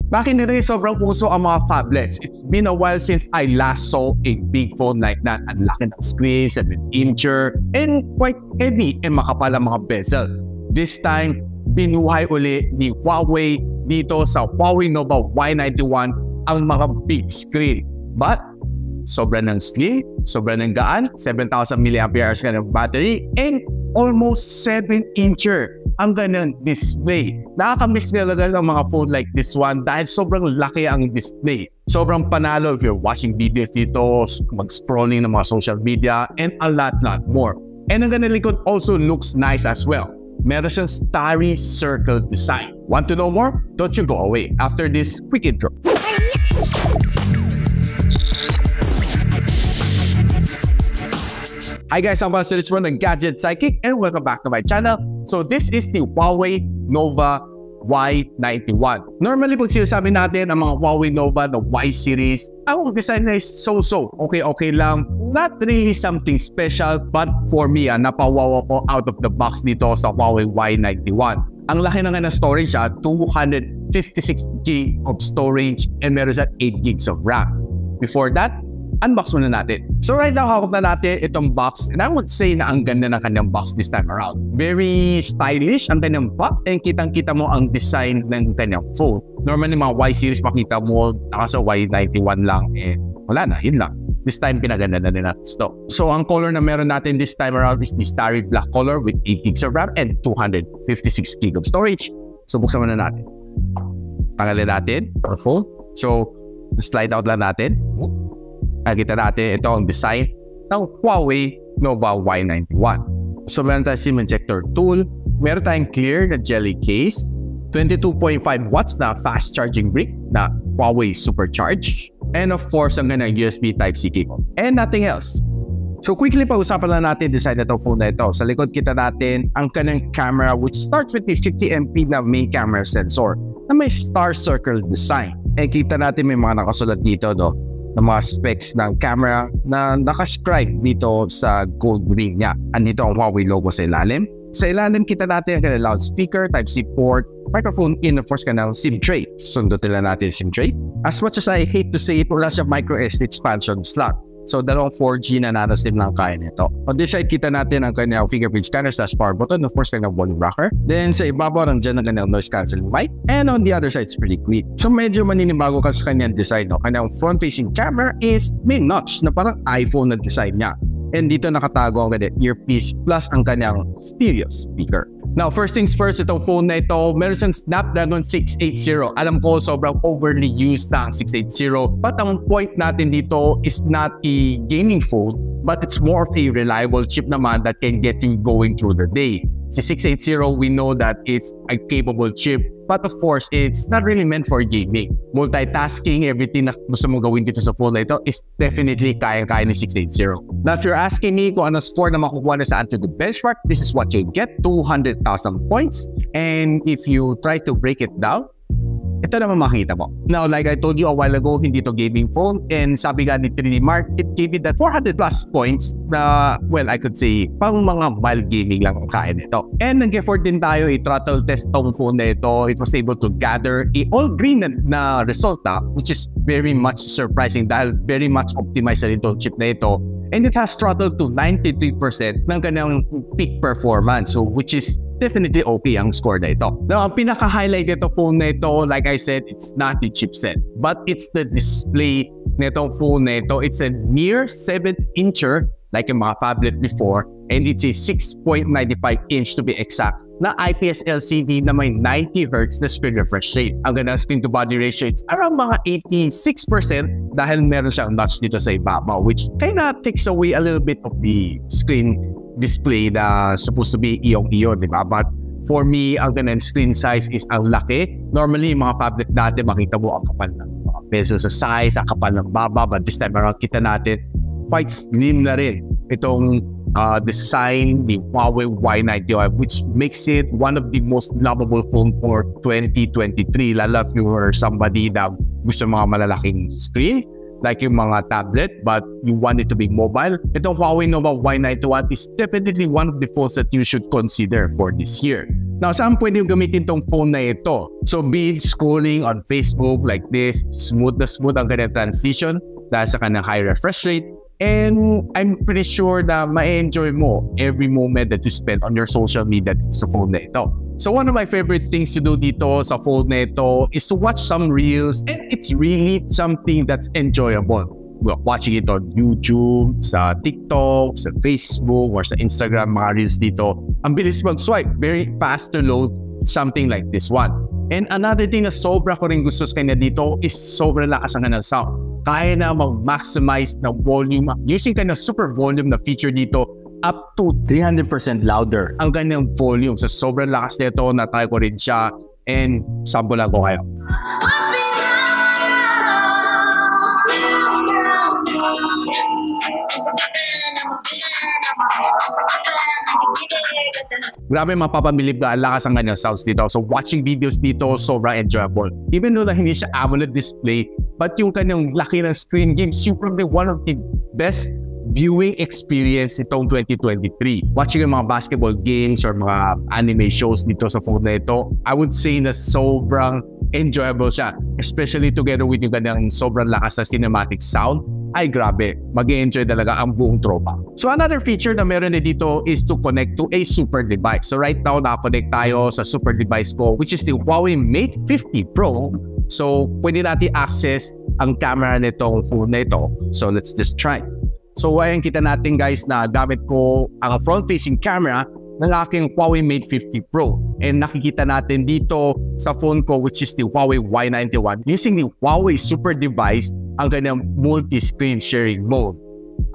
Back in the day, sobrang uso ang mga phablets. It's been a while since I last saw a big phone like that. Ang laki ng screen, 7-incher, and quite heavy and makapal ang mga bezel. This time, binuhay uli ni Huawei dito sa Huawei Nova Y91 ang mga big screen. But, sobrang ng slim, sobrang ng gaan, 7,000 mAh ka ng battery, and almost 7-incher ang ganang display. Nakakamiss talaga ng mga phone like this one dahil sobrang laki ang display. Sobrang panalo if you're watching videos dito, mag-scrolling ng mga social media, and a lot more. And ang ganang likod also looks nice as well. Meron siyang starry circle design. Want to know more? Don't you go away after this quick intro. Hi guys, I'm Rich from the Gadget Sidekick and welcome back to my channel. So this is the Huawei Nova Y91. Normally pag sinasabi natin ang mga Huawei Nova, the Y series, ang design na is so-so. Okay lang. Not really something special, but for me, napawawa ko out of the box dito sa Huawei Y91. Ang laki na nga ng storage, 256GB of storage and meron siya 8GB of RAM. Before that, unbox muna natin. So right now, hawak na natin itong box and I would say na ang ganda ng kanyang box this time around. Very stylish ang kanyang box and kitang-kita mo ang design ng kanyang phone. Normally mga Y series makita mo naka sa Y91 lang eh wala na, yun lang. This time pinaganda na nila ito. So ang color na meron natin this time around is the starry black color with 8GB of RAM and 256GB of storage. So buksan muna natin. Tanggalin natin our phone. So slide out lang natin. Nakikita natin ito ang design ng Huawei Nova Y91. So meron tayong SIM injector tool, meron tayong clear na jelly case, 22.5 watts na fast charging brick na Huawei Supercharge, and of course ang ganang USB Type-C cable, and nothing else. So quickly pag-usapan lang natin design na itong phone na ito. Sa likod kita natin ang kanang camera which starts with the 50MP na main camera sensor na may star circle design. And kita natin may mga nakasulat dito ng mga specs ng camera na nakascribe dito sa gold ring niya. Andito ang Huawei logo sa ilalim. Sa ilalim kita natin ang kanilang loudspeaker, Type-C port, microphone in, of course, kanilang SIM tray. Sundutin lang natin SIM tray. As much as I hate to say it, wala siya micro SD expansion slot. So, dalawang 4G na nano-SIM lang kaya nito. On this side, kita natin ang kanyang fingerprint scanner / power button. Of course, kanyang volume rocker. Then, sa ibabaw, nandiyan ang kanyang noise cancelling mic. And on the other side, it's pretty clean. So, medyo maninibago ka sa kanyang design. Kanyang front-facing camera is may notch na parang iPhone na design niya. And dito nakatago ang kanyang earpiece plus ang kanyang stereo speaker. Now, first things first, itong phone na ito, meron siyang Snapdragon 680. Alam ko, sobrang overly used na ang 680. But ang point natin dito is not a gaming phone, but it's more of a reliable chip naman that can get you going through the day. Si 680, we know that it's a capable chip, but of course, it's not really meant for gaming. Multitasking, everything na gusto mo gawin dito sa phone na ito is definitely kaya-kaya ni 680. Now, if you're asking me kung ano score na makukuha na saan to the benchmark, this is what you get, 200,000 points. And if you try to break it down, ito naman makita mo. Now, like I told you a while ago, hindi to gaming phone. And sabi nga ni 3D Mark, it gave it that 400 plus points na, well, I could say, pang mga mild gaming lang ang kaya nito. And nag-effort din tayo i-throttle test tong phone na ito. It was able to gather a all-green na result which is very much surprising dahil very much optimized na ito chip na ito. And it has throttled to 93% ng kanyang peak performance, so which is definitely okay ang score na ito. Now, ang pinaka-highlight nito phone na ito, like I said, it's not the chipset, but it's the display nitong phone na ito. It's a near 7-incher, like yung mga phablet before, and it's a 6.95-inch to be exact, na IPS LCD na may 90Hz na screen refresh rate. Ang ganang screen-to-body ratio is around mga 86% dahil meron siyang notch dito sa ibabaw, which kinda takes away a little bit of the screen display na supposed to be iyong-iyo, di ba? But for me, ang ganang screen size is ang laki. Normally, yung mga phablet natin, makita mo ang kapal ng mga bezel sa size, ang kapal ng baba, but this time around, kita natin, quite slim na rin itong design, the Huawei Y91, which makes it one of the most lovable phone for 2023. Lalo if you are somebody na gusto mga malalaking screen, like yung mga tablet, but you want it to be mobile, itong Huawei Nova Y91 is definitely one of the phones that you should consider for this year. Now, saan pwede yung gamitin tong phone na ito? So, be it scrolling on Facebook like this, smooth na smooth ang kanyang transition dahil sa kanyang high refresh rate. And I'm pretty sure na ma-enjoy mo every moment that you spend on your social media sa phone na ito. So one of my favorite things to do dito sa phone na ito is to watch some reels, and it's really something that's enjoyable. We're watching it on YouTube, sa TikTok, sa Facebook, or sa Instagram, mga reels dito. Ang bilis mag-swipe, very fast to load, something like this one. And another thing na sobra ko rin gusto sa kanya dito is sobrang lakas ang kanyang sound. Kaya na mag-maximize na volume using kanyang super volume na feature dito up to 300% louder ang kanyang volume. So sobrang lakas nito, na-try ko rin siya, and sample lang ko kayo. Grabe, mapapabilib ka, ang lakas ang kanyang sounds dito. So watching videos dito, sobrang enjoyable. Even though na hindi siya AMOLED display, but yung kanyang laki ng screen gives you probably one of the best viewing experience itong 2023. Watching yung mga basketball games or mga anime shows dito sa phone na ito, I would say na sobrang enjoyable siya. Especially together with yung kanyang sobrang lakas na cinematic sound. Ay grabe, mag-enjoy talaga ang buong tropa. So another feature na meron na dito is to connect to a super device. So right now, naka-connect tayo sa super device ko, which is the Huawei Mate 50 Pro. So pwede natin access ang camera nitong phone na ito. So let's just try. So ayan, kita natin guys na gamit ko ang front-facing camera ng aking Huawei Mate 50 Pro. And nakikita natin dito sa phone ko, which is the Huawei Y91, using the Huawei super device, ang kanyang multi-screen sharing mode.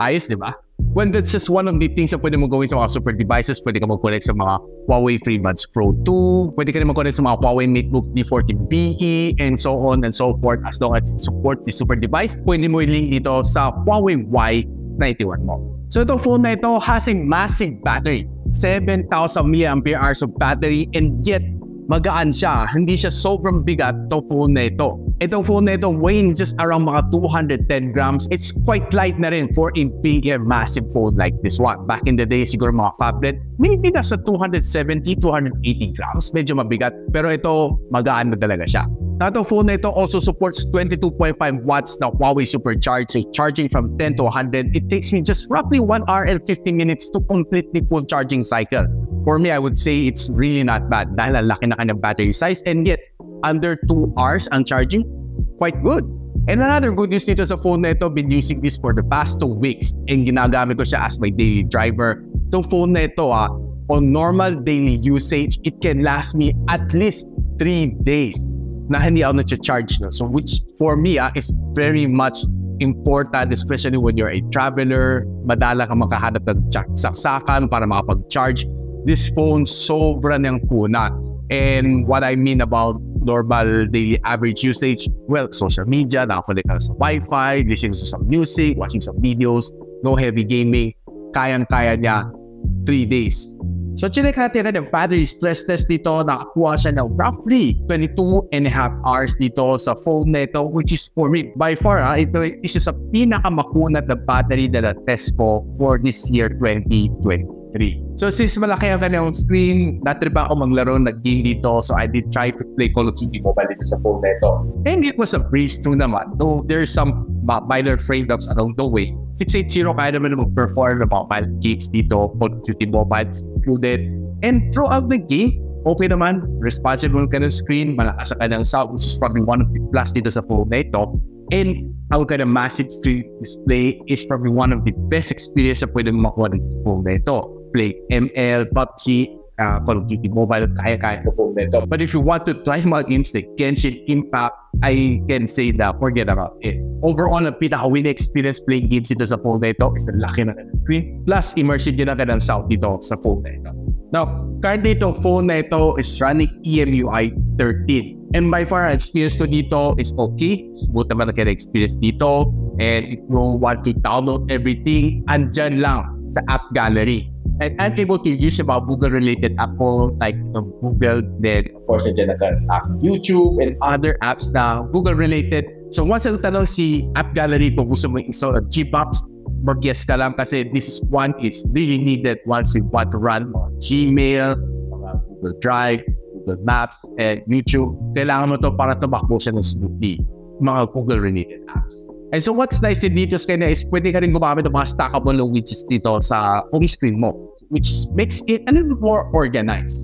Ayos, di ba? Well, that's just one of the things na pwede mo gawin sa mga super devices. Pwede ka mag-connect sa mga Huawei FreeBuds Pro 2. Pwede ka rin mag-connect sa mga Huawei MateBook D14BE and so on and so forth. As long as it supports the super device, pwede mo i-link dito sa Huawei Y91 mo. So itong phone na ito has a massive battery. 7,000 mAh of battery, and yet magaan siya. Hindi siya sobrang bigat itong phone na ito. Itong phone na ito weighing just around mga 210 grams. It's quite light na rin for a big and massive phone like this one. Back in the day, siguro mga phablet, maybe nasa 270, 280 grams. Medyo mabigat. Pero ito, magaan na talaga siya. Now, itong phone na ito also supports 22.5 watts na Huawei Supercharge. So, charging from 10 to 100, it takes me just roughly 1 hour and 50 minutes to complete the full charging cycle. For me, I would say it's really not bad dahil ang laki na kanyang battery size, and yet under 2 hours ang charging, quite good. And another good news nito sa phone na ito, been using this for the past 2 weeks and ginagamit ko siya as my daily driver. Itong phone na ito on normal daily usage, it can last me at least 3 days na hindi ako na-charge. No? So which for me is very much important, especially when you're a traveler, madala ka makahanap ng saksakan para makapag-charge. This phone sobra niyang kuna. And what I mean about normal daily average usage, well, social media, nakakulik ka sa Wi-Fi, listening to some music, watching some videos, no heavy gaming, kayang-kaya niya 3 days. So, chinek natin ang battery stress test dito. Nakakuha siya ng roughly 22.5 hours dito sa phone na ito, which is for me, by far, ito isa sa pinakamakunat na battery na na-test ko for this year 2023. So since malaki ang kanyang screen, natrip ako maglaro, nag-game dito. So I did try to play Call of Duty Mobile dito sa phone na ito. And it was a breeze through naman. Though there's some minor frame drops along the way. 680 kaya naman mag-perform ng mobile games dito. Call of Duty Mobile included. And throughout the game, okay naman. Responsible ka ng screen, malakas ang kanyang sound, which is probably one of the plus dito sa phone na ito. And ang kanyang massive screen display is probably one of the best experience na pwede makuha ng phone na ito. Play ML, PUBG, Call of Duty Mobile, kaya-kaya ko phone na ito. But if you want to try mga games like Genshin Impact, I can say that forget about it. Overall, ang pinaka-winning experience playing games dito sa phone na ito is the laki na kanyang screen. Plus, immersive din ang kanyang sound dito sa phone na ito. Now, currently itong phone na ito is running EMUI 13. And by far, ang experience ko dito is okay. Smooth naman ang kanyang experience dito. And if you want to download everything, andyan lang sa app gallery. And I'm able to use about Google-related app ko, like Google, then of course, nandiyan na YouTube and other apps na Google-related. So once nagtanong si App Gallery kung gusto mo install a Gbox, mag-guess ka lang kasi this one is really needed once you want to run Gmail, Google Drive, Google Maps, and YouTube. Kailangan mo to para tumakbo siya ng smoothly, mga Google-related apps. And so what's nice din dito sa kanya is pwede ka rin gumamit ng mga stackable widgets dito sa home screen mo, which makes it a little more organized.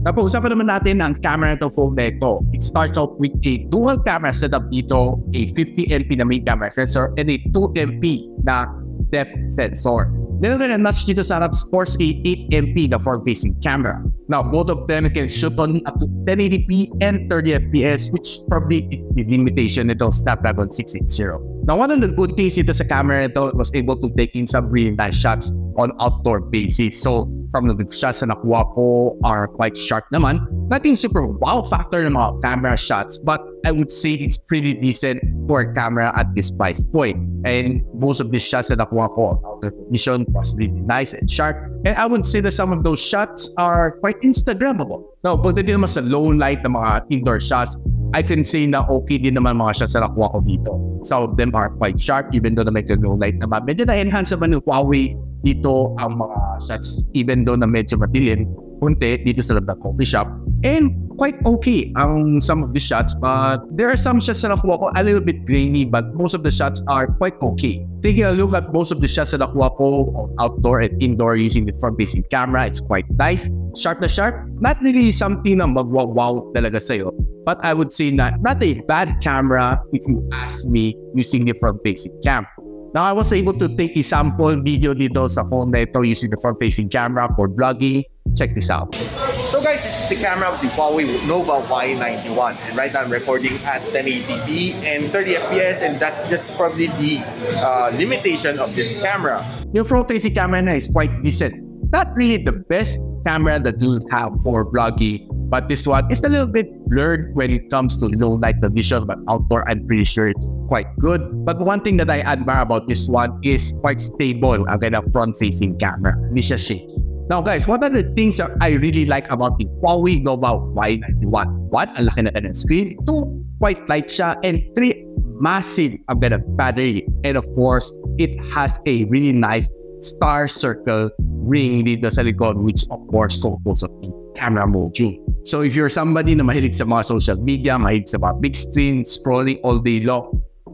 Tapos usapan naman natin ang camera ng phone na ito. It starts out with a dual camera setup dito, a 50MP na main camera sensor, and a 2MP na depth sensor. Then we're gonna notch dito sa harap sports a 8MP na front-facing camera. Now, both of them can shoot on up to 1080p and 30fps, which probably is the limitation nito Snapdragon 680. Now, one of the good things dito sa camera nito was able to take in some really nice shots on outdoor basis. So, some of the shots na nakuha ko are quite sharp naman. Nothing super wow factor ng mga camera shots, but I would say it's pretty decent for a camera at this price point. And most of these shots na nakuha ko, the vision was really nice and sharp. And I would say that some of those shots are quite Instagrammable. Now, pagdating naman sa low light na mga indoor shots, I can say na okay din naman mga shots na nakuha ko dito. Some of them are quite sharp even though na medyo low light naman. Medyo na-enhance naman ng Huawei dito ang mga shots even though na medyo madilim kunti dito sa loob ng coffee shop. And quite okay ang some of the shots, but there are some shots na nakuha ko a little bit grainy, but most of the shots are quite okay. Taking a look at most of the shots na nakuha ko outdoor and indoor using the front-facing camera, it's quite nice. Sharp na sharp. Not really something na mag-wow talaga sa'yo, but I would say not a bad camera if you ask me using the front-facing camera. Now, I was able to take a sample video dito sa phone na ito using the front-facing camera for vlogging. Check this out. So guys, this is the camera of the Huawei Nova Y91, and right now I'm recording at 1080p and 30fps, and that's just probably the limitation of this camera. Yung front-facing camera na is quite decent. Not really the best camera that you have for vlogging, but this one is a little bit blurred when it comes to low light condition, but outdoor I'm pretty sure it's quite good. But one thing that I admire about this one is quite stable ang kanyang front-facing camera. Hindi siya shaky. Now guys, what are the things that I really like about the Huawei Nova Y91? One, ang laki na kanyang screen. Two, quite light siya. And three, massive ang kanyang battery. And of course, it has a really nice star circle ring dito sa likod, which of course composed of the camera module. So if you're somebody na mahilig sa mga social media, mahilig sa mga big screen, scrolling all day long,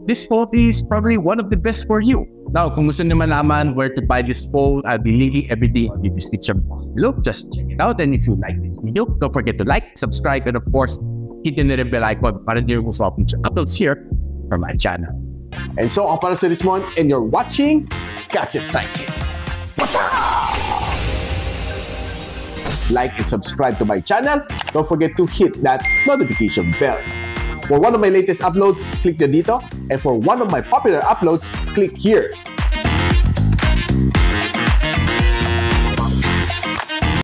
this phone is probably one of the best for you. Now, kung gusto nyo malaman where to buy this phone, I'll be linking everything on the description box below. Just check it out. And if you like this video, don't forget to like, subscribe, and of course, hit the bell icon para nyo yung mga future uploads here from my channel. And so, ako para si Richmond, and you're watching Gadget Sidekick. What's up? Like and subscribe to my channel. Don't forget to hit that notification bell. For one of my latest uploads, click the dito. And for one of my popular uploads, click here.